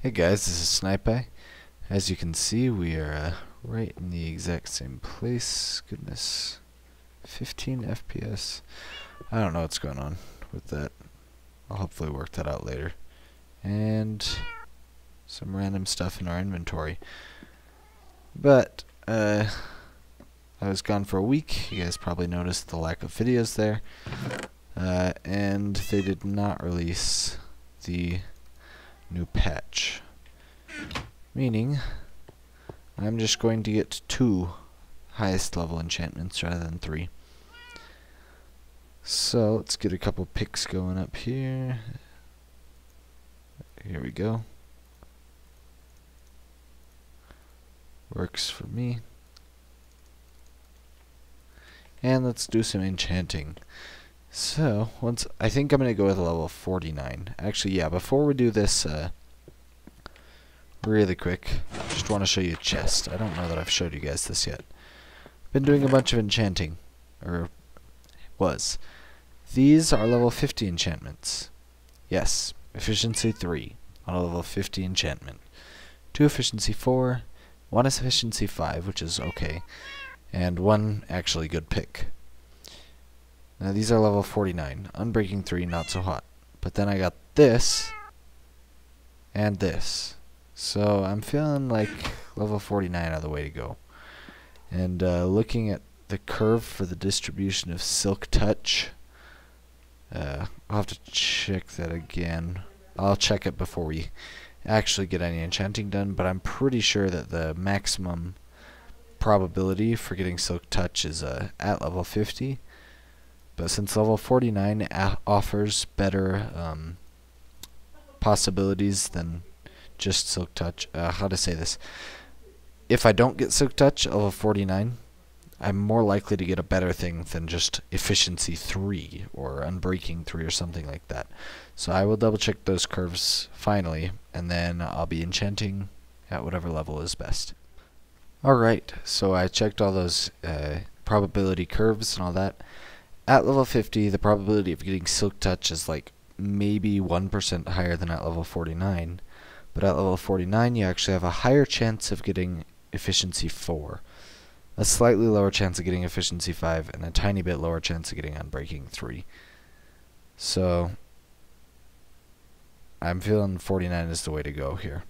Hey guys, this is Snipeye. As you can see, we are right in the exact same place. Goodness. 15 FPS. I don't know what's going on with that. I'll hopefully work that out later. And some random stuff in our inventory. But, I was gone for a week. You guys probably noticed the lack of videos there. And they did not release the new patch. Meaning, I'm just going to get 2 highest level enchantments rather than 3. So, let's get a couple picks going up here. Here we go. Works for me. And let's do some enchanting. So, I think I'm going to go with a level 49. Actually, yeah, before we do this, really quick, I just want to show you a chest. I don't know that I've showed you guys this yet. Been doing a bunch of enchanting, or was. These are level 50 enchantments. Yes, efficiency 3 on a level 50 enchantment. 2 efficiency 4, 1 is efficiency 5, which is okay, and 1 actually good pick. Now these are level 49. Unbreaking 3, not so hot. But then I got this, and this. So I'm feeling like level 49 are the way to go. And looking at the curve for the distribution of Silk Touch, I'll have to check that again. I'll check it before we actually get any enchanting done, but I'm pretty sure that the maximum probability for getting Silk Touch is at level 50. But since level 49 offers better possibilities than just Silk Touch, how to say this? If I don't get Silk Touch at level 49, I'm more likely to get a better thing than just efficiency 3 or unbreaking 3 or something like that. So I will double check those curves finally, and then I'll be enchanting at whatever level is best. Alright, so I checked all those probability curves and all that. At level 50, the probability of getting Silk Touch is like maybe 1% higher than at level 49. But at level 49, you actually have a higher chance of getting efficiency 4. A slightly lower chance of getting efficiency 5, and a tiny bit lower chance of getting unbreaking 3. So, I'm feeling 49 is the way to go here.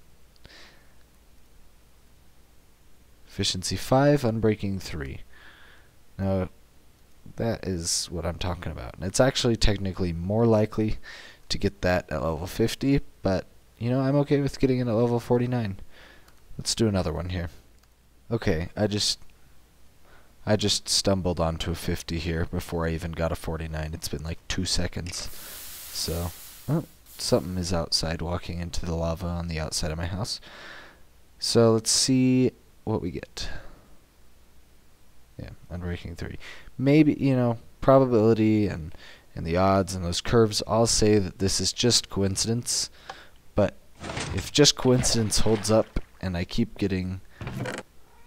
Efficiency 5, unbreaking 3. Now, that is what I'm talking about. And it's actually technically more likely to get that at level 50, but, you know, I'm okay with getting it at level 49. Let's do another one here. Okay, I just stumbled onto a 50 here before I even got a 49. It's been like 2 seconds. So, oh, something is outside walking into the lava on the outside of my house. So let's see what we get. Yeah, unbreaking 3. Maybe, you know, probability and the odds and those curves all say that this is just coincidence. But if just coincidence holds up and I keep getting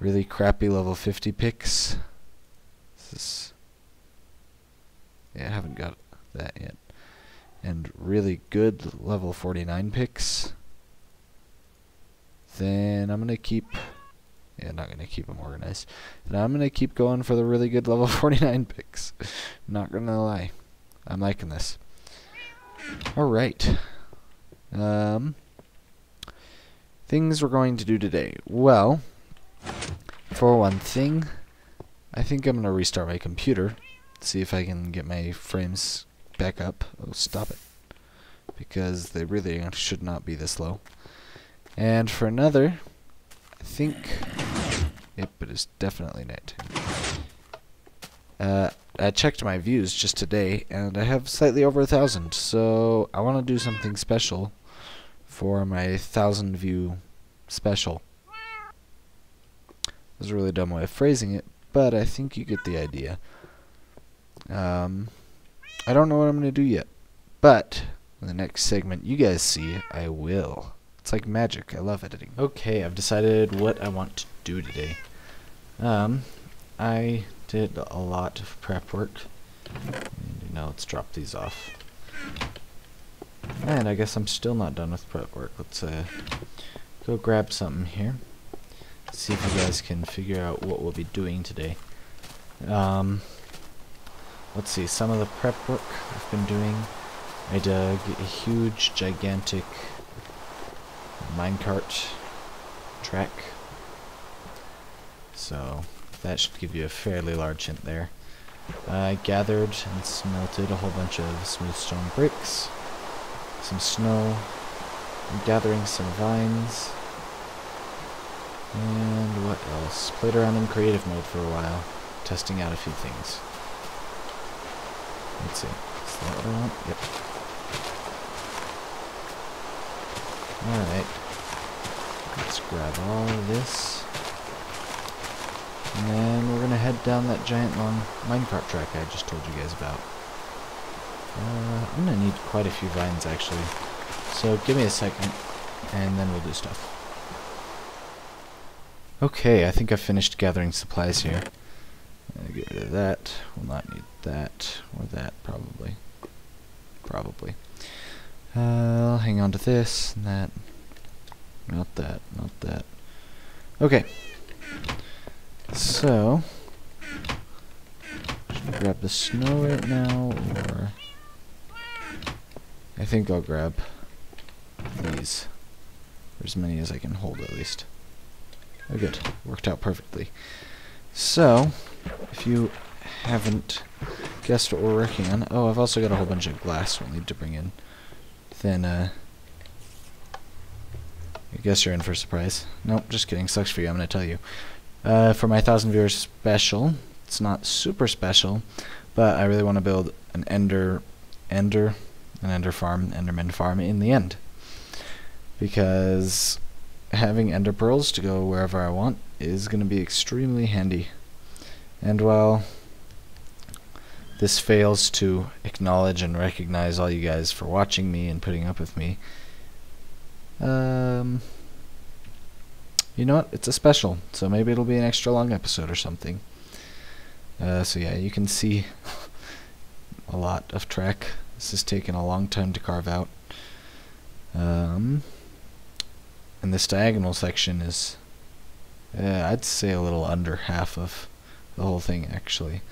really crappy level 50 picks, yeah, I haven't got that yet, and really good level 49 picks, then I'm going to keep, yeah, not going to keep them organized, and I'm going to keep going for the really good level 49 picks. Not going to lie, I'm liking this. Alright, things we're going to do today. Well, for one thing, I think I'm going to restart my computer, see if I can get my frames back up. Oh, stop it. Because they really should not be this low. And for another, I think, yep, it is definitely night. I checked my views just today, and I have slightly over 1,000, so I want to do something special for my 1,000 view special. That was a really dumb way of phrasing it, but I think you get the idea. I don't know what I'm going to do yet, but in the next segment you guys see, I will. It's like magic. I love editing. Okay, I've decided what I want to do today. I did a lot of prep work. And, let's drop these off. And I guess I'm still not done with prep work. Let's go grab something here. See if you guys can figure out what we'll be doing today. Let's see, some of the prep work I've been doing. I dug a huge, gigantic minecart track. So that should give you a fairly large hint there. I gathered and smelted a whole bunch of smooth stone bricks, some snow, I'm gathering some vines, and what else? Played around in creative mode for a while, testing out a few things. Let's see, is that what I want? Yep. Alright, let's grab all of this. And then we're going to head down that giant long minecart track I just told you guys about. I'm going to need quite a few vines actually. So give me a second and then we'll do stuff. Okay, I think I've finished gathering supplies here. Get rid of that. We'll not need that or that probably. Probably. I'll hang on to this and that. Not that, not that. Okay. So, should I grab the snow right now, or I think I'll grab these, or as many as I can hold at least. Oh good, worked out perfectly. So, if you haven't guessed what we're working on, oh, I've also got a whole bunch of glass we'll need to bring in. Then, I guess you're in for a surprise. Nope, just kidding, sucks for you, I'm gonna tell you. For my 1,000 viewers special, it's not super special, but I really want to build an Endermen farm in the end. Because having ender pearls to go wherever I want is going to be extremely handy. And while this fails to acknowledge and recognize all you guys for watching me and putting up with me, you know what? It's a special, so maybe it'll be an extra long episode or something. So yeah, you can see a lot of track. This has taken a long time to carve out. And this diagonal section is, I'd say a little under half of the whole thing actually.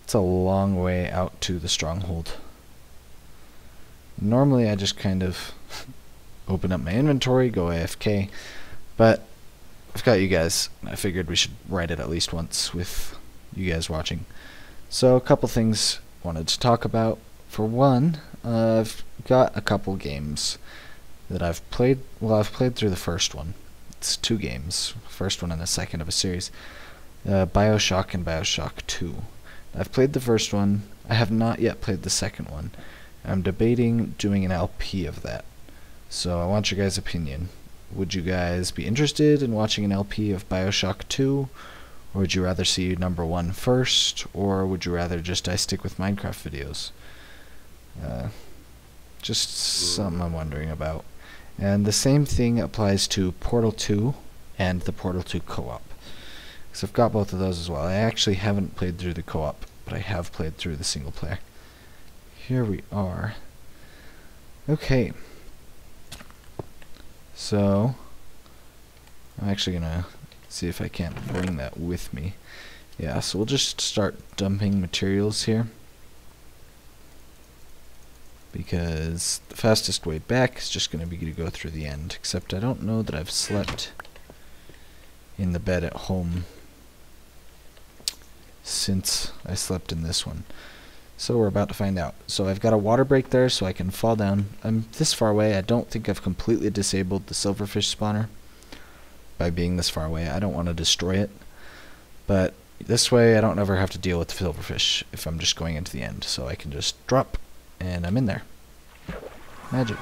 It's a long way out to the stronghold. Normally I just kind of open up my inventory, go AFK, but I've got you guys, and I figured we should write it at least once with you guys watching. So a couple things I wanted to talk about. For one, I've got a couple games that I've played. Well, I've played through the first one. It's 2 games, first one and the second of a series. BioShock and BioShock 2. I've played the first one. I have not yet played the second one. I'm debating doing an LP of that. So I want your guys' opinion. Would you guys be interested in watching an LP of BioShock 2? Or would you rather see number 1 first? Or would you rather just I stick with Minecraft videos? Just something I'm wondering about. And the same thing applies to Portal 2 and the Portal 2 co-op. Because I've got both of those as well. I actually haven't played through the co-op, but I have played through the single player. Here we are. Okay. So, I'm actually gonna see if I can't bring that with me. Yeah, so we'll just start dumping materials here. Because the fastest way back is just gonna be to go through the end. Except I don't know that I've slept in the bed at home since I slept in this one. So we're about to find out. So I've got a water break there so I can fall down. I'm this far away. I don't think I've completely disabled the silverfish spawner by being this far away. I don't want to destroy it. But this way I don't ever have to deal with the silverfish if I'm just going into the end. So I can just drop and I'm in there. Magic.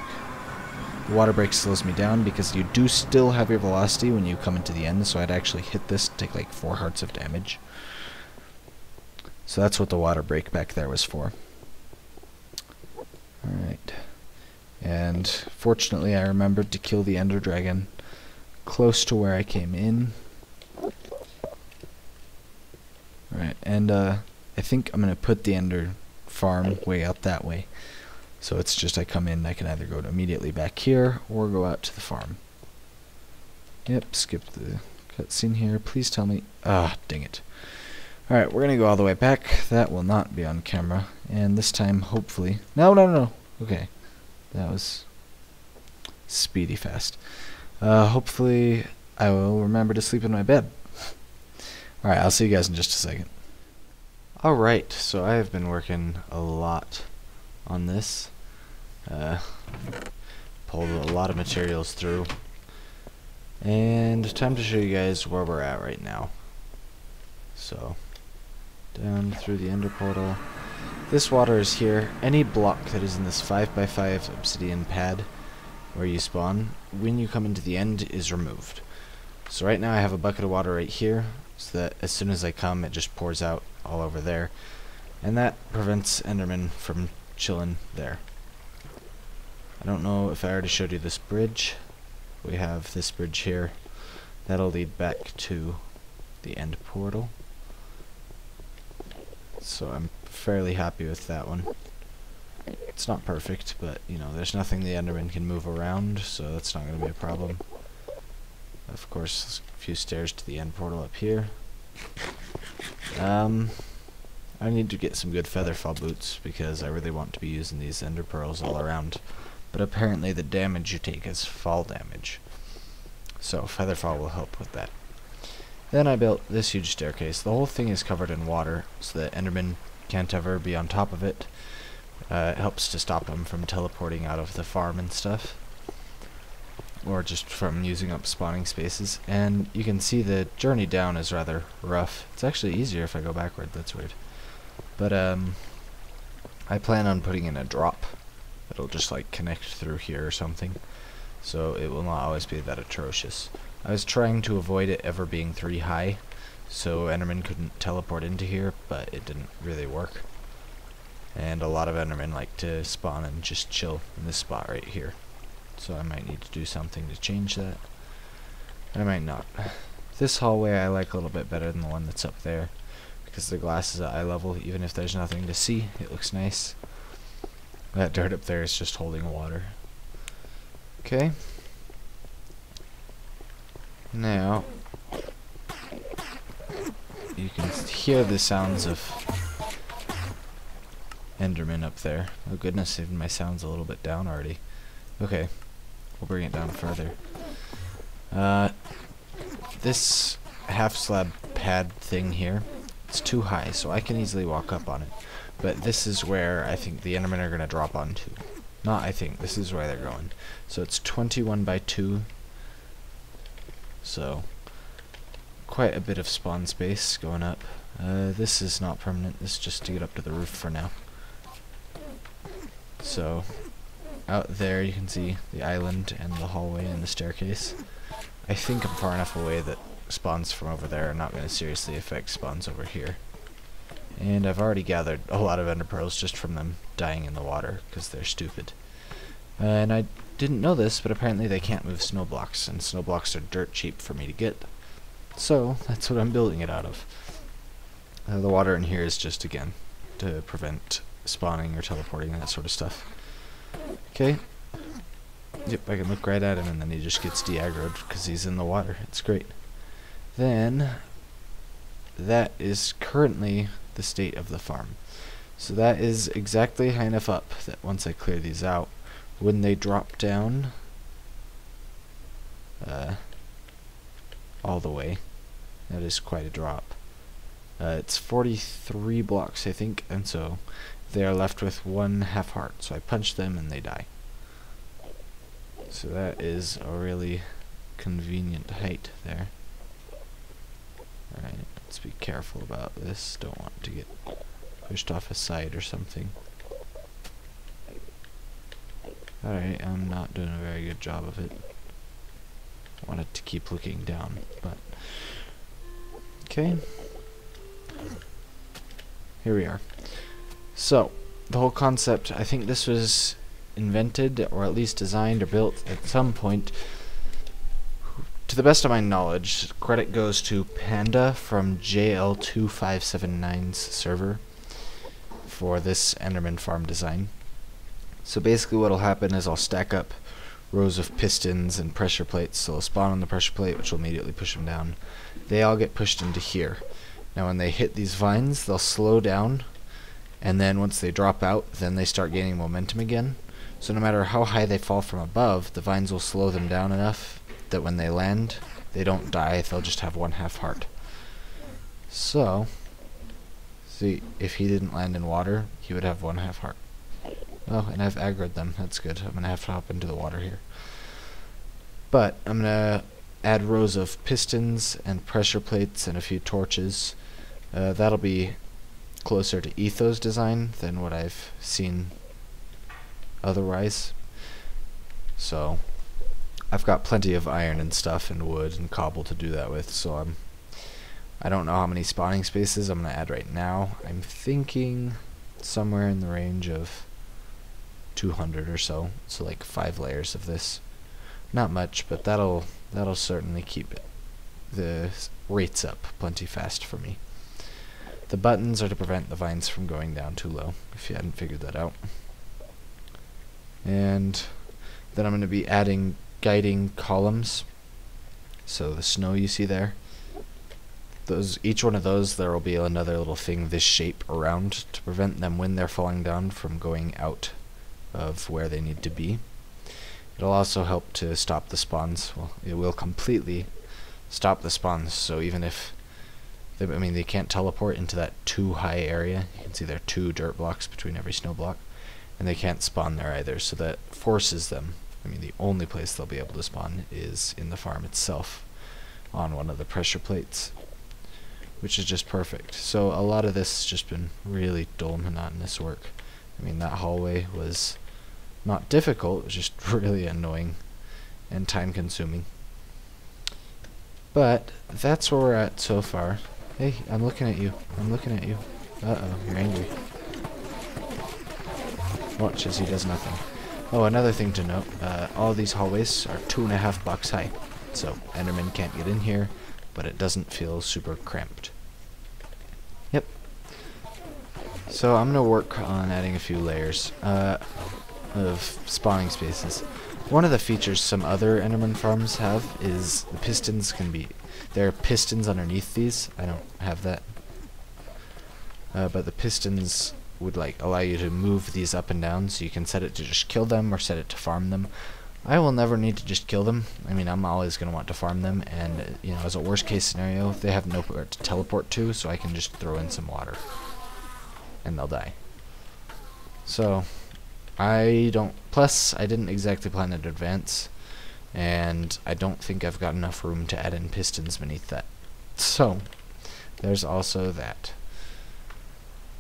The water break slows me down because you do still have your velocity when you come into the end. So I'd actually hit this, take like 4 hearts of damage. So that's what the water break back there was for. Alright. And fortunately I remembered to kill the ender dragon close to where I came in. Alright, and I think I'm going to put the ender farm way out that way. So it's just I come in, I can either go immediately back here or go out to the farm. Yep, skip the cutscene here. Please tell me. Ah, dang it. Alright, we're gonna go all the way back. That will not be on camera. And this time, hopefully... No. Okay. That was speedy fast. Hopefully I will remember to sleep in my bed. Alright, I'll see you guys in just a second. Alright, so I have been working a lot on this. Pulled a lot of materials through. And time to show you guys where we're at right now. So, down through the ender portal. This water is here. Any block that is in this 5x5 obsidian pad where you spawn, when you come into the end, is removed. So right now I have a bucket of water right here, so that as soon as I come, it just pours out all over there. And that prevents Endermen from chilling there. I don't know if I already showed you this bridge. We have this bridge here. That'll lead back to the end portal. So I'm fairly happy with that one. It's not perfect, but you know, there's nothing the Enderman can move around, so that's not going to be a problem. Of course, a few stairs to the end portal up here. I need to get some good featherfall boots because I really want to be using these ender pearls all around. But apparently the damage you take is fall damage. So featherfall will help with that. Then I built this huge staircase. The whole thing is covered in water, so that Endermen can't ever be on top of it. It helps to stop them from teleporting out of the farm and stuff. Or just from using up spawning spaces. And you can see the journey down is rather rough. It's actually easier if I go backward, that's weird. But I plan on putting in a drop. It'll just like connect through here or something. So it will not always be that atrocious. I was trying to avoid it ever being 3 high, so Endermen couldn't teleport into here, but it didn't really work. And a lot of Endermen like to spawn and just chill in this spot right here. So I might need to do something to change that. I might not. This hallway I like a little bit better than the one that's up there, because the glass is at eye level. Even if there's nothing to see, it looks nice. That dirt up there is just holding water. Okay. Now, you can hear the sounds of Endermen up there. Oh goodness, even my sound's a little bit down already. Okay, we'll bring it down further. This half slab pad thing here, it's too high, so I can easily walk up on it. But this is where I think the Endermen are going to drop onto. Not I think, this is where they're going. So it's 21 by 2. So, quite a bit of spawn space going up. This is not permanent, this is just to get up to the roof for now. So, out there you can see the island and the hallway and the staircase. I think I'm far enough away that spawns from over there are not going to seriously affect spawns over here. And I've already gathered a lot of ender pearls just from them dying in the water, because they're stupid. And I didn't know this, but apparently they can't move snow blocks, and snow blocks are dirt cheap for me to get. So, that's what I'm building it out of. The water in here is just, again, to prevent spawning or teleporting and that sort of stuff. Okay. Yep, I can look right at him and then he just gets de-aggroed because he's in the water. It's great. Then, that is currently the state of the farm. So that is exactly high enough up that once I clear these out, when they drop down all the way, that is quite a drop. It's 43 blocks, I think, and so they are left with 1 half heart. So I punch them and they die. So that is a really convenient height there. Alright, let's be careful about this. Don't want to get pushed off a side or something. Alright, I'm not doing a very good job of it. Wanted to keep looking down, but... Okay. Here we are. So, the whole concept, I think this was invented, or at least designed or built at some point. To the best of my knowledge, credit goes to Panda from JL2579's server for this Enderman farm design. So basically what'll happen is I'll stack up rows of pistons and pressure plates, so they'll spawn on the pressure plate, which will immediately push them down. They all get pushed into here. Now when they hit these vines, they'll slow down, and then once they drop out, then they start gaining momentum again. So no matter how high they fall from above, the vines will slow them down enough that when they land, they don't die, they'll just have 1/2 heart. So, see, if he didn't land in water, he would have 1/2 heart. Oh, and I've aggroed them. That's good. I'm going to have to hop into the water here. But I'm going to add rows of pistons and pressure plates and a few torches. That'll be closer to Etho's design than what I've seen otherwise. So I've got plenty of iron and stuff and wood and cobble to do that with, so I don't know how many spawning spaces I'm going to add right now. I'm thinking somewhere in the range of 200 or so, so like 5 layers of this. Not much, but that'll certainly keep the rates up plenty fast for me. The buttons are to prevent the vines from going down too low, if you hadn't figured that out. And then I'm going to be adding guiding columns. So the snow you see there, each one of those, there will be another little thing this shape around to prevent them when they're falling down from going out of where they need to be. It'll also help to stop the spawns. Well, it will completely stop the spawns, so even if they can't teleport into that too high area. You can see there are 2 dirt blocks between every snow block, and they can't spawn there either, so that forces them. The only place they'll be able to spawn is in the farm itself on one of the pressure plates, which is just perfect. So a lot of this has just been really dull, monotonous work. That hallway was not difficult, it was just really annoying and time consuming. But that's where we're at so far. Hey, I'm looking at you. I'm looking at you. Uh-oh, you're angry. Watch as he does nothing. Oh, another thing to note, all these hallways are 2.5 blocks high. So Endermen can't get in here, but it doesn't feel super cramped. Yep. So I'm going to work on adding a few layers of spawning spaces. One of the features some other Enderman farms have is the pistons there are pistons underneath these. I don't have that. But the pistons would allow you to move these up and down, so you can set it to just kill them or set it to farm them. I will never need to just kill them. I'm always going to want to farm them, and as a worst case scenario, they have nowhere to teleport to, so I can just throw in some water and they'll die. So plus I didn't exactly plan in advance, and I don't think I've got enough room to add in pistons beneath that. So there's also that.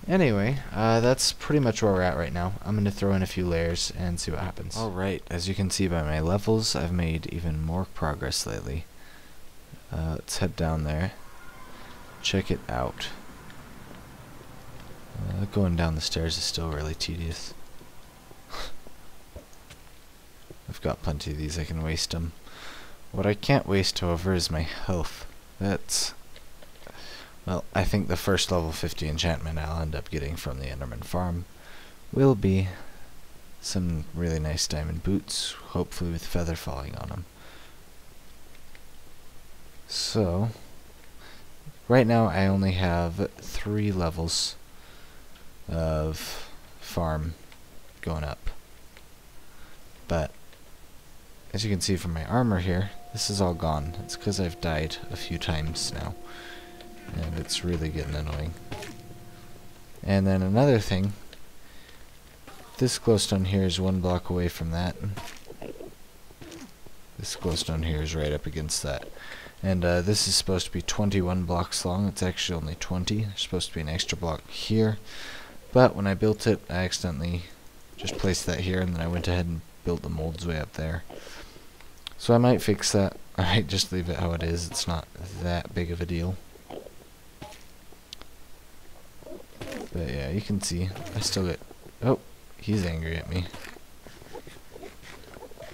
Anyway, that's pretty much where we're at right now. I'm going to throw in a few layers and see what happens. Alright, as you can see by my levels, I've made even more progress lately. Let's head down there. Check it out. Going down the stairs is still really tedious. I've got plenty of these, I can waste them. What I can't waste, however, is my health. Well, I think the first level 50 enchantment I'll end up getting from the Enderman farm will be some really nice diamond boots, hopefully with feather falling on them. So, right now I only have 3 levels of farm going up. But, as you can see from my armor here, this is all gone. It's because I've died a few times now, and it's really getting annoying. And then another thing, this glowstone here is 1 block away from that. This glowstone here is right up against that. And this is supposed to be 21 blocks long. It's actually only 20. There's supposed to be an extra block here. But when I built it, I accidentally just placed that here, and then I went ahead and built the molds way up there. So I might fix that. I might just leave it how it is. It's not that big of a deal. But yeah, you can see, I still get... Oh, he's angry at me.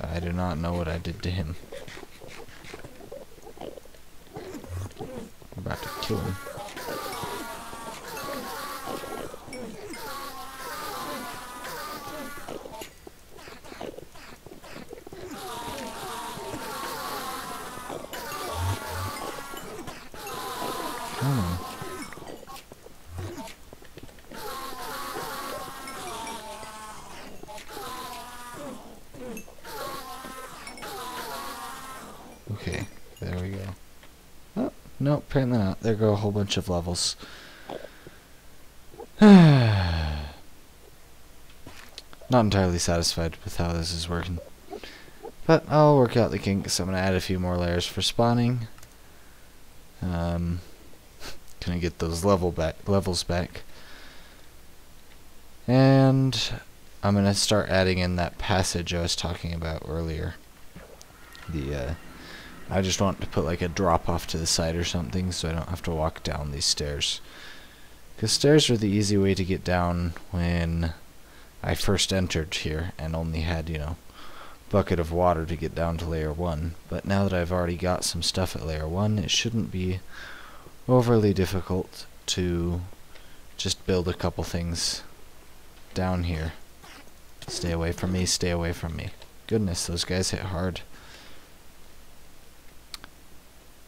I do not know what I did to him. I'm about to kill him. Come on. Okay, there we go. Oh, no, apparently not. There go a whole bunch of levels. Not entirely satisfied with how this is working. But I'll work out the kinks. I'm going to add a few more layers for spawning. Gonna get those levels back. And I'm going to start adding in that passage I was talking about earlier. I just want to put like a drop off to the side or something so I don't have to walk down these stairs. Because stairs were the easy way to get down when I first entered here and only had, you know, bucket of water to get down to layer 1. But now that I've already got some stuff at layer 1, it shouldn't be overly difficult to just build a couple things down here. Stay away from me, stay away from me. Goodness, those guys hit hard.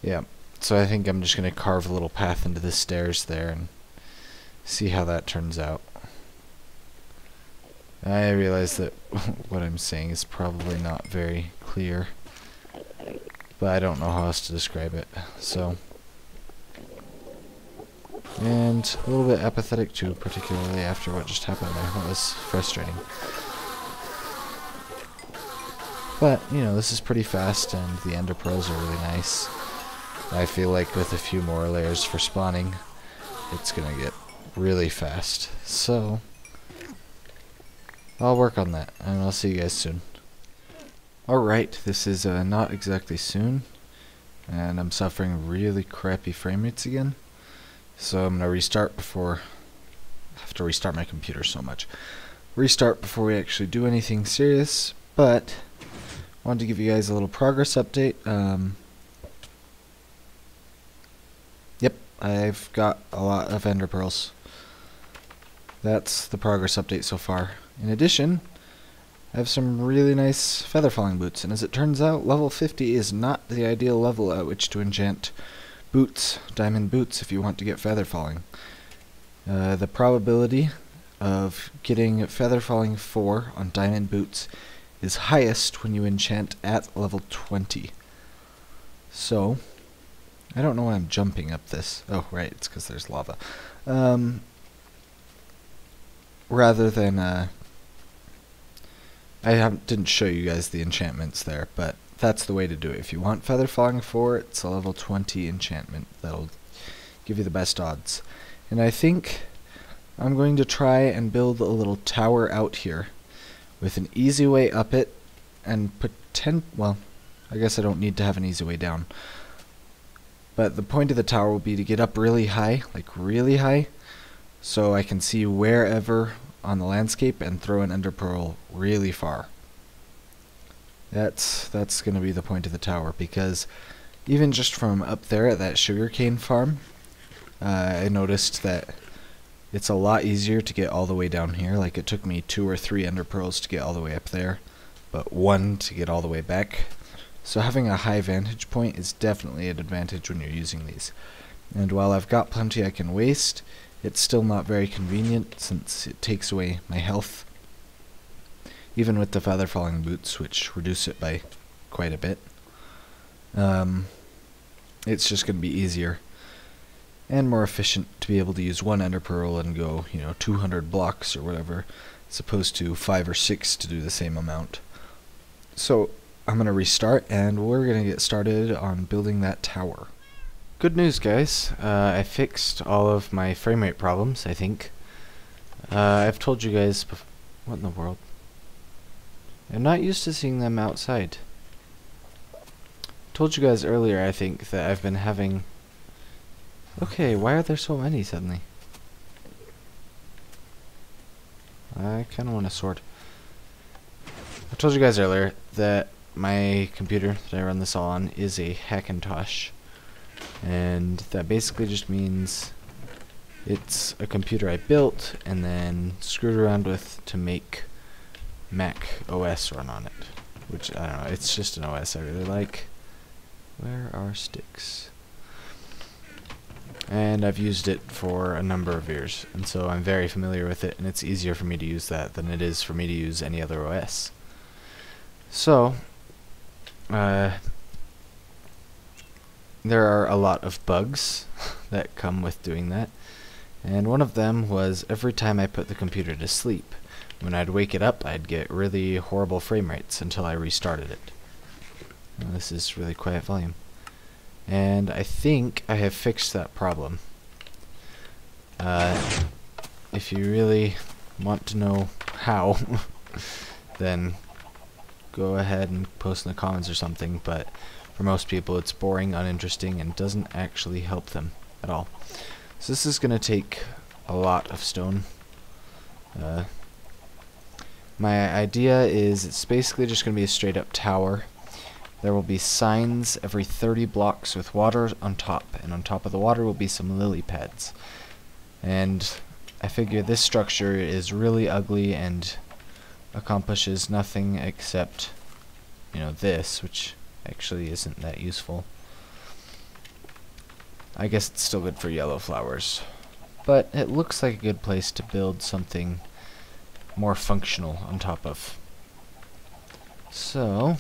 Yeah, so I think I'm just going to carve a little path into the stairs there and see how that turns out. I realize that what I'm saying is probably not very clear, but I don't know how else to describe it, so. And a little bit apathetic too, particularly after what just happened there. That was frustrating. But, you know, this is pretty fast and the ender pearls are really nice. I feel like with a few more layers for spawning, it's gonna get really fast. So, I'll work on that, and I'll see you guys soon. Alright, this is not exactly soon, and I'm suffering really crappy frame rates again. So I'm gonna restart before, I have to restart my computer so much. Restart before we actually do anything serious, but I wanted to give you guys a little progress update. Yep, I've got a lot of ender pearls. That's the progress update so far. In addition, I have some really nice feather falling boots, and as it turns out, level 50 is not the ideal level at which to enchant boots, diamond boots, if you want to get feather falling. The probability of getting feather falling 4 on diamond boots is highest when you enchant at level 20. So, I don't know why I'm jumping up this. Oh, right, it's because there's lava. Rather than, didn't show you guys the enchantments there, but that's the way to do it. If you want feather falling 4, it's a level 20 enchantment. That'll give you the best odds. And I think I'm going to try and build a little tower out here with an easy way up it and well, I guess I don't need to have an easy way down. But the point of the tower will be to get up really high, like really high, so I can see wherever on the landscape and throw an ender pearl really far. That's going to be the point of the tower, because even just from up there at that sugarcane farm, I noticed that it's a lot easier to get all the way down here. Like, it took me 2 or 3 ender pearls to get all the way up there, but 1 to get all the way back. So having a high vantage point is definitely an advantage when you're using these. And while I've got plenty I can waste, it's still not very convenient since it takes away my health. Even with the feather falling boots, which reduce it by quite a bit. It's just going to be easier and more efficient to be able to use 1 ender pearl and go, 200 blocks or whatever, as opposed to 5 or 6 to do the same amount. So I'm going to restart, and we're going to get started on building that tower. Good news, guys. I fixed all of my frame rate problems, I think. I've told you guys what in the world? I'm not used to seeing them outside. Told you guys earlier, I think, that I've been having... Okay, why are there so many suddenly? I kind of want a sword. I told you guys earlier that my computer that I run this all on is a Hackintosh. And that basically just means it's a computer I built and then screwed around with to make Mac OS run on it. Which, I don't know, it's just an OS I really like. Where are sticks? and I've used it for a number of years, and so I'm very familiar with it, and it's easier for me to use that than it is for me to use any other OS. So, there are a lot of bugs that come with doing that, and one of them was every time I put the computer to sleep, when I'd wake it up, I'd get really horrible frame rates until I restarted it. Now, this is really quiet volume. And I think I have fixed that problem. If you really want to know how, then go ahead and post in the comments or something, but for most people it's boring, uninteresting, and doesn't actually help them at all. So this is going to take a lot of stone. My idea is it's basically just going to be a straight up tower. There will be signs every 30 blocks with water on top, and on top of the water will be some lily pads. And I figure this structure is really ugly and accomplishes nothing except, you know, this, which actually isn't that useful. I guess it's still good for yellow flowers, but it looks like a good place to build something more functional on top of. So,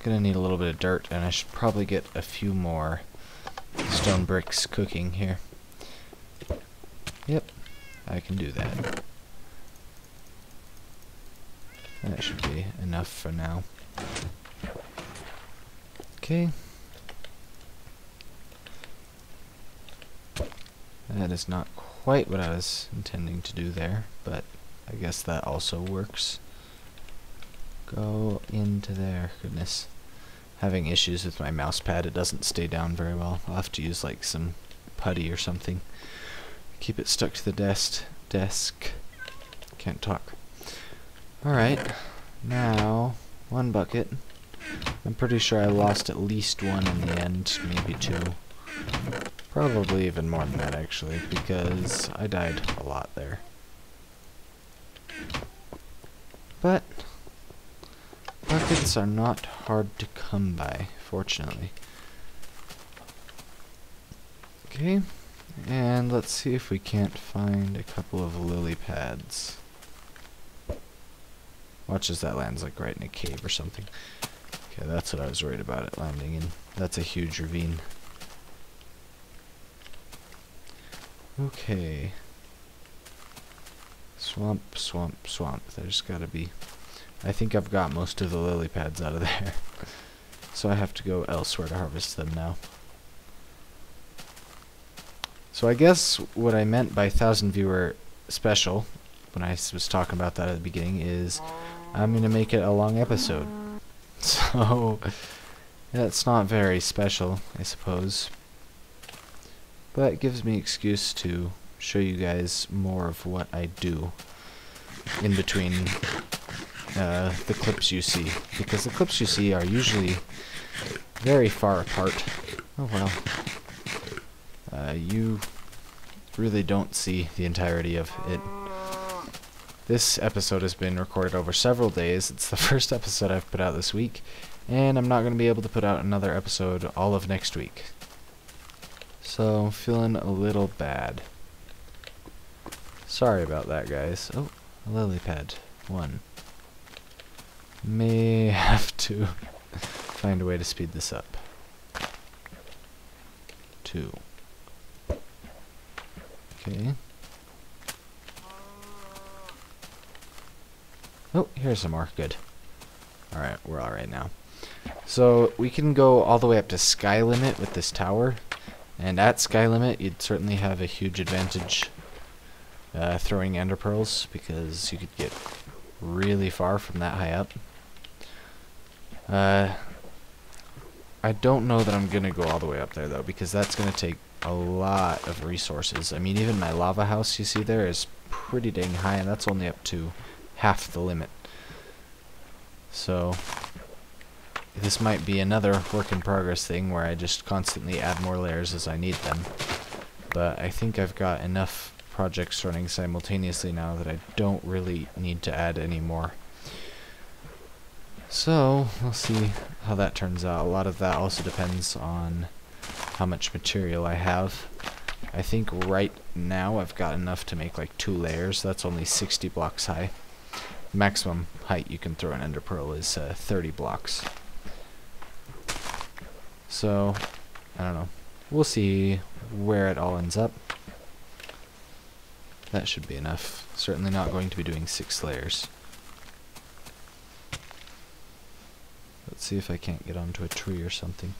gonna need a little bit of dirt, and I should probably get a few more stone bricks cooking here. Yep, I can do that. That should be enough for now. Okay. That is not quite what I was intending to do there, but I guess that also works. Go into there. Goodness. Having issues with my mouse pad. It doesn't stay down very well. I'll have to use like some putty or something. Keep it stuck to the desk. Can't talk. Alright. Now, one bucket. I'm pretty sure I lost at least one in the end, maybe two. Probably even more than that actually, because I died a lot there. But buckets are not hard to come by, fortunately. Okay, and let's see if we can't find a couple of lily pads. Watch as that lands like right in a cave or something. Okay, that's what I was worried about it landing in. That's a huge ravine. Okay. Swamp, swamp, swamp. There's gotta be... I think I've got most of the lily pads out of there. So I have to go elsewhere to harvest them now. So I guess what I meant by 1,000 viewer special, when I was talking about that at the beginning, is I'm going to make it a long episode. So that's not very special, I suppose. But it gives me an excuse to show you guys more of what I do in between the clips you see, because the clips you see are usually very far apart. Oh well. You really don't see the entirety of it. This episode has been recorded over several days. It's the first episode I've put out this week, and I'm not going to be able to put out another episode all of next week. So, I'm feeling a little bad. Sorry about that, guys. Oh, a lily pad. One. May have to find a way to speed this up. 2. Okay. Oh, here's some more. Good. Alright, we're alright now. So, we can go all the way up to sky limit with this tower. And at sky limit, you'd certainly have a huge advantage throwing ender pearls, because you could get really far from that high up. I don't know that I'm going to go all the way up there, though, because that's going to take a lot of resources. I mean, even my lava house you see there is pretty dang high, and that's only up to half the limit. So, this might be another work in progress thing where I just constantly add more layers as I need them. But I think I've got enough projects running simultaneously now that I don't really need to add any more. So, we'll see how that turns out. A lot of that also depends on how much material I have. I think right now I've got enough to make like 2 layers. That's only 60 blocks high. Maximum height you can throw an ender pearl is 30 blocks. So, I don't know. We'll see where it all ends up. That should be enough. Certainly not going to be doing 6 layers. Let's see if I can't get onto a tree or something.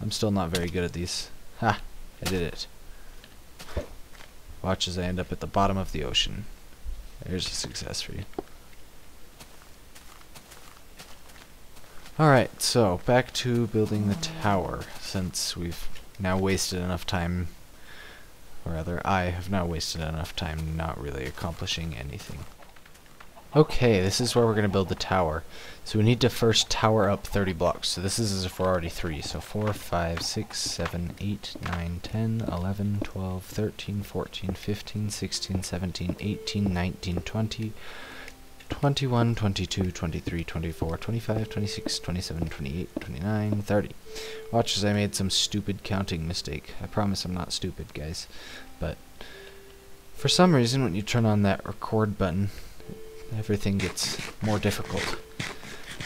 I'm still not very good at these. Ha! I did it. Watch as I end up at the bottom of the ocean. There's a success for you. Alright, so back to building the tower, since we've now wasted enough time, or rather I have now wasted enough time not really accomplishing anything. Okay, this is where we're going to build the tower. So we need to first tower up 30 blocks. So this is as if we're already 3. So 4, 5, 6, 7, 8, 9, 10, 11, 12, 13, 14, 15, 16, 17, 18, 19, 20, 21, 22, 23, 24, 25, 26, 27, 28, 29, 30. Watch as I made some stupid counting mistake. I promise I'm not stupid, guys. But for some reason, when you turn on that record button, everything gets more difficult.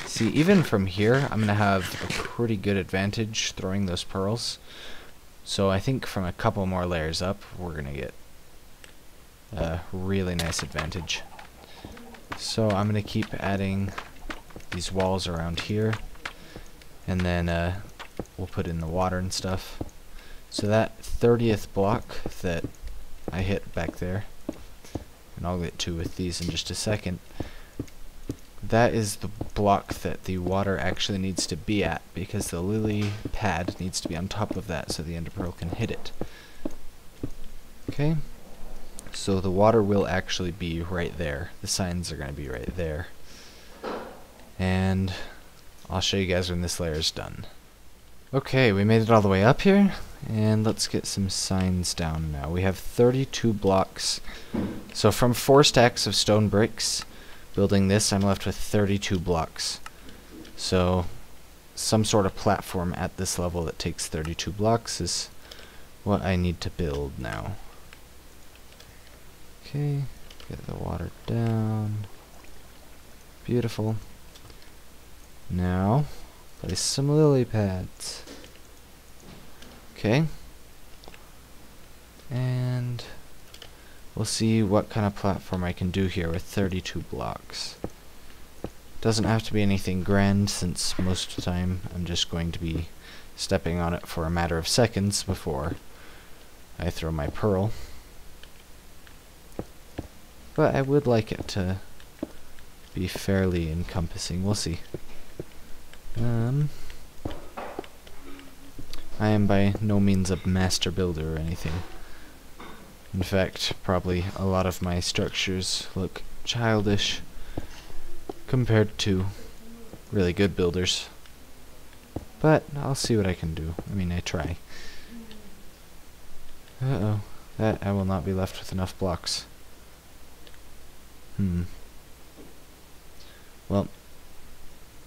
See, even from here, I'm going to have a pretty good advantage throwing those pearls. So I think from a couple more layers up, we're going to get a really nice advantage. So I'm going to keep adding these walls around here. And then we'll put in the water and stuff. So that 30th block that I hit back there, and I'll get to with these in just a second, that is the block that the water actually needs to be at, because the lily pad needs to be on top of that so the ender pearl can hit it. Okay, so the water will actually be right there. The signs are going to be right there. And I'll show you guys when this layer is done. Okay, we made it all the way up here, and let's get some signs down now. We have 32 blocks. So from 4 stacks of stone bricks, building this, I'm left with 32 blocks. So some sort of platform at this level that takes 32 blocks is what I need to build now. Okay, get the water down. Beautiful. Now, place some lily pads. Okay. And we'll see what kind of platform I can do here with 32 blocks. Doesn't have to be anything grand, since most of the time I'm just going to be stepping on it for a matter of seconds before I throw my pearl. But I would like it to be fairly encompassing. We'll see. I am by no means a master builder or anything. In fact, probably a lot of my structures look childish compared to really good builders. But I'll see what I can do. I mean, I try. Uh-oh. That I will not be left with enough blocks. Well,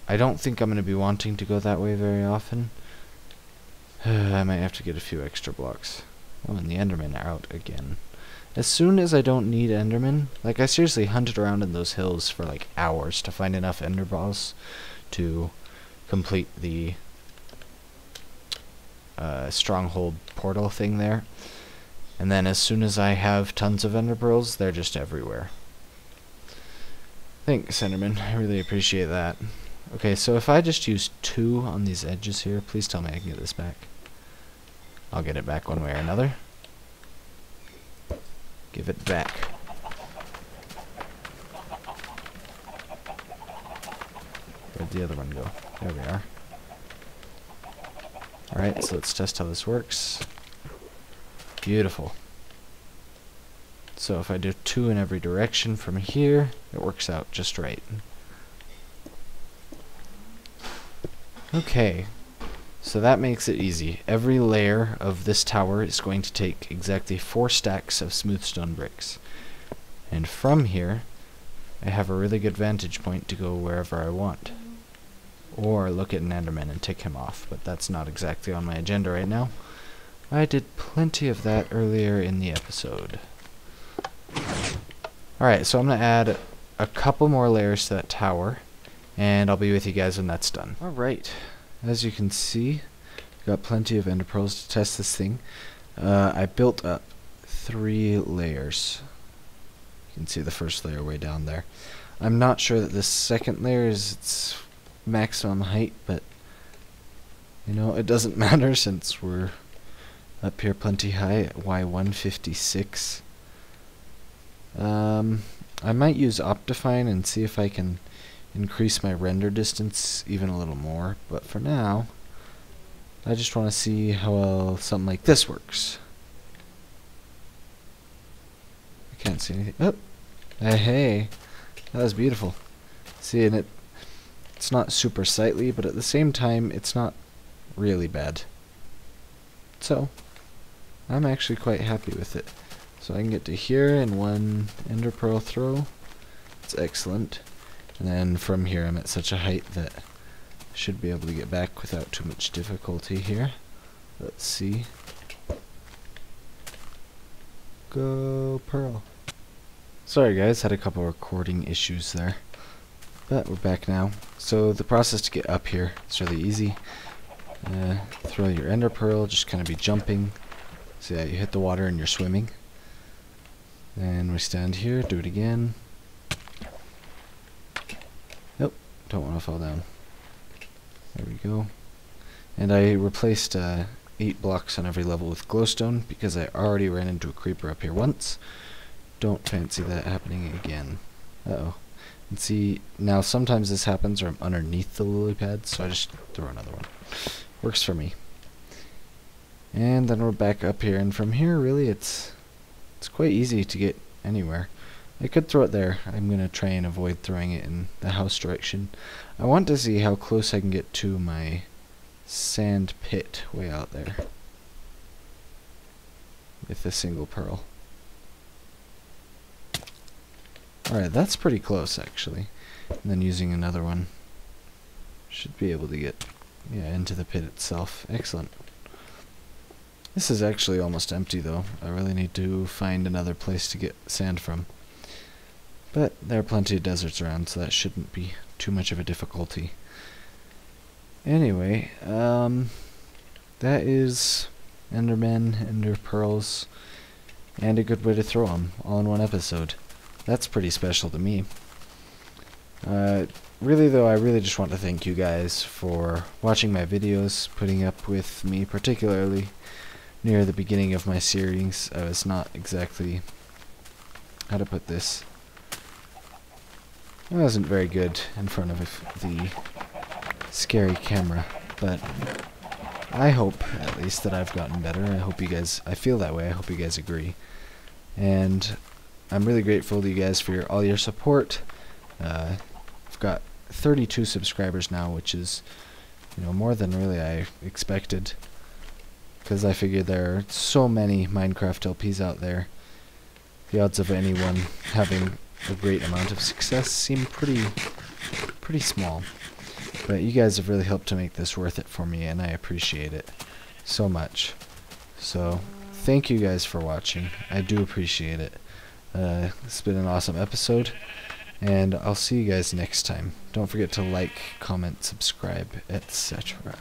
I don't think I'm going to be wanting to go that way very often. I might have to get a few extra blocks. Oh, and the Endermen are out again. As soon as I don't need Endermen, like I seriously hunted around in those hills for like hours to find enough Ender balls to complete the stronghold portal thing there. And then as soon as I have tons of Ender pearls, they're just everywhere. Thanks, Enderman. I really appreciate that. Okay, so if I just use 2 on these edges here, please tell me I can get this back. I'll get it back one way or another. Give it back. Where'd the other one go? There we are. Alright, so let's test how this works. Beautiful. So if I do 2 in every direction from here, it works out just right. Okay, so that makes it easy. Every layer of this tower is going to take exactly 4 stacks of smooth stone bricks. And from here, I have a really good vantage point to go wherever I want. Or look at an Enderman and tick him off, but that's not exactly on my agenda right now. I did plenty of that earlier in the episode. Alright, so I'm going to add a couple more layers to that tower, and I'll be with you guys when that's done. Alright, as you can see, got plenty of ender pearls to test this thing. I built up 3 layers. You can see the first layer way down there. I'm not sure that this second layer is its maximum height, but you know, it doesn't matter since we're up here plenty high at Y156. I might use Optifine and see if I can increase my render distance even a little more, but for now I just want to see how well something like this works. I can't see anything. Oh! Hey! That was beautiful. See, and it's not super sightly, but at the same time it's not really bad. So, I'm actually quite happy with it. So I can get to here in 1 ender pearl throw. It's excellent. And then from here I'm at such a height that I should be able to get back without too much difficulty here. Let's see. Go pearl. Sorry guys, had a couple recording issues there. But we're back now. So the process to get up here is really easy. Throw your ender pearl, just kind of be jumping. So yeah, you hit the water and you're swimming. Then we stand here, do it again. Nope, don't want to fall down. There we go. And I replaced 8 blocks on every level with glowstone because I already ran into a creeper up here once. Don't fancy that happening again. Uh-oh. And see, now sometimes this happens where I'm underneath the lily pad, so I just throw another one. Works for me. And then we're back up here, and from here, really, it's quite easy to get anywhere. I could throw it there. I'm going to try and avoid throwing it in the house direction. I want to see how close I can get to my sand pit way out there with a single pearl. Alright, that's pretty close actually. And then using another one, should be able to get into the pit itself. Excellent. This is actually almost empty though. I really need to find another place to get sand from. But there are plenty of deserts around, so that shouldn't be too much of a difficulty. Anyway, that is Endermen, Ender Pearls, and a good way to throw them all in one episode. That's pretty special to me. Really though, I really just want to thank you guys for watching my videos, putting up with me, particularly near the beginning of my series. I was not exactly, how to put this, I wasn't very good in front of the scary camera, but I hope at least that I've gotten better. I hope you guys, I feel that way, I hope you guys agree. And I'm really grateful to you guys for all your support. I've got 32 subscribers now, which is, you know, more than really I expected, because I figured there are so many Minecraft LPs out there. The odds of anyone having a great amount of success seem pretty small. But you guys have really helped to make this worth it for me, and I appreciate it so much. So thank you guys for watching. I do appreciate it. It's been an awesome episode, and I'll see you guys next time. Don't forget to like, comment, subscribe, etc.